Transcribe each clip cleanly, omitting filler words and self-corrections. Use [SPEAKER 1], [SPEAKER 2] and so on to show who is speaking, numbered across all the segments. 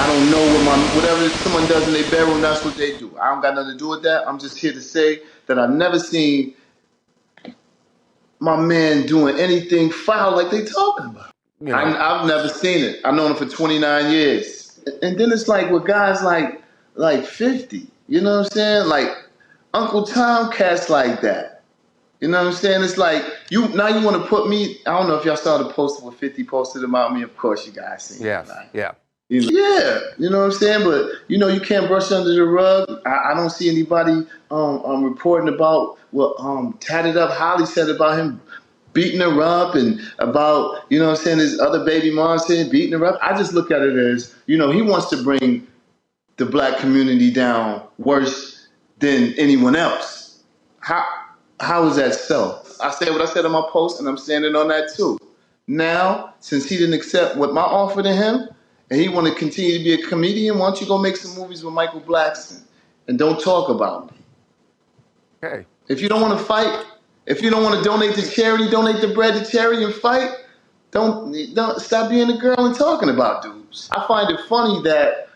[SPEAKER 1] don't know whatever someone does in their bedroom, that's what they do. I don't got nothing to do with that. I'm just here to say that I've never seen my man doing anything foul like they talking about.
[SPEAKER 2] You know.
[SPEAKER 1] I've never seen it. I've known him for 29 years. And then it's like with guys like 50, you know what I'm saying? Like Uncle Tom cats like that. You know what I'm saying? It's like now you want to put me. I don't know if y'all saw the poster where 50 posted about me. Of course you guys seen it.
[SPEAKER 2] Yes.
[SPEAKER 1] Right?
[SPEAKER 2] Yeah.
[SPEAKER 1] Yeah, you know what I'm saying? But, you can't brush under the rug. I don't see anybody reporting about what Tatted Up Holly said about him beating her up and about, you know what I'm saying, his other baby mom saying beating her up. I just look at it as, he wants to bring the black community down worse than anyone else. How is that so? I said what I said on my post, and I'm standing on that too. Now, since he didn't accept what my offer to him, and he want to continue to be a comedian, why don't you go make some movies with Michael Blackson and don't talk about me?
[SPEAKER 2] Okay.
[SPEAKER 1] If you don't want to fight, if you don't want to donate to charity, donate the bread to charity and fight. Don't stop being a girl and talking about dudes. I find it funny that,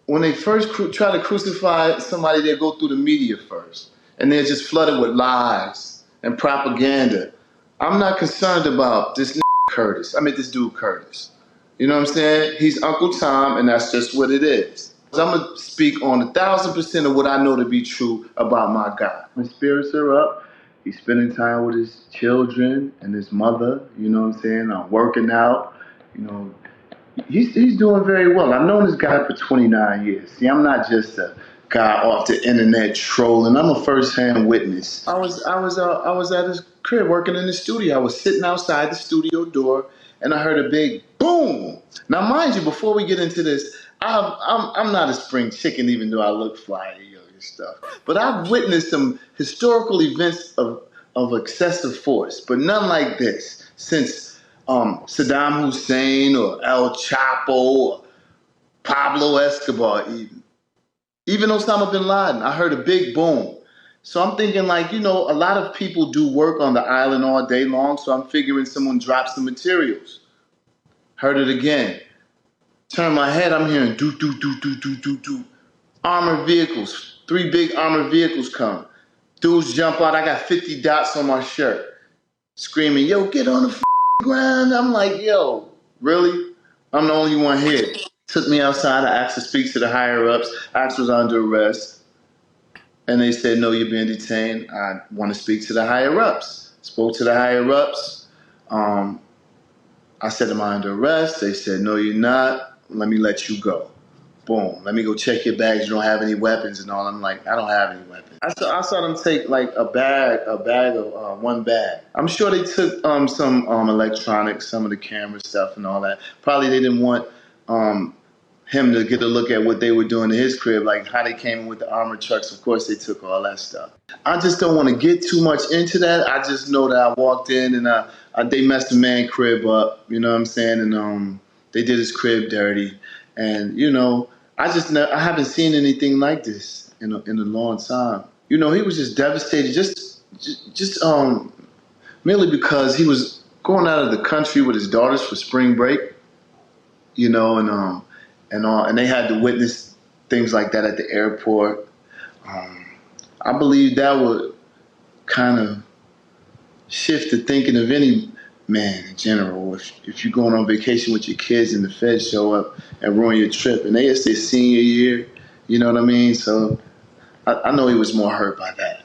[SPEAKER 1] when they first try to crucify somebody, they go through the media first. And they're just flooded with lies and propaganda. I'm not concerned about this this dude Curtis. You know what I'm saying? He's Uncle Tom, and that's just what it is. I'm going to speak on 1,000% of what I know to be true about my guy. My spirits are up. He's spending time with his children and his mother. You know what I'm saying? I'm working out. He's doing very well. I've known this guy for 29 years. See, I'm not just a guy off the internet trolling. I'm a first-hand witness. I was at his crib working in the studio. I was sitting outside the studio door, and I heard a big boom. Now, mind you, before we get into this, I'm not a spring chicken, even though I look fly and stuff. But I've witnessed some historical events of excessive force, but none like this since Saddam Hussein or El Chapo or Pablo Escobar even Osama bin Laden. I heard a big boom. So I'm thinking a lot of people do work on the island all day long, so I'm figuring someone dropped some materials. Heard it again. Turn my head, I'm hearing do, do, do, do, do, do, do. Armored vehicles, 3 big armored vehicles come. Dudes jump out, I got 50 dots on my shirt. Screaming, yo, get on the ground. I'm like, yo, really? I'm the only one here. Took me outside, I asked to speak to the higher ups. I was under arrest. And they said, no, you're being detained. I want to speak to the higher ups. Spoke to the higher ups. I said, am I under arrest? They said, no, you're not. Let me let you go. Boom. Let me go check your bags. You don't have any weapons and all. I'm like, I don't have any weapons. I saw them take like a bag of one bag. I'm sure they took some electronics, some of the camera stuff and all that. Probably they didn't want him to get a look at what they were doing to his crib, like how they came in with the armored trucks. Of course, they took all that stuff. I just don't want to get too much into that. I just know that I walked in and they messed the man crib up. You know what I'm saying? And they did his crib dirty. And I haven't seen anything like this in a long time. He was just devastated, just merely because he was going out of the country with his daughters for spring break. And they had to witness things like that at the airport. I believe that would kind of shift the thinking of any man in general. If you're going on vacation with your kids and the feds show up and ruin your trip, and it's their senior year, you know what I mean? So I know he was more hurt by that.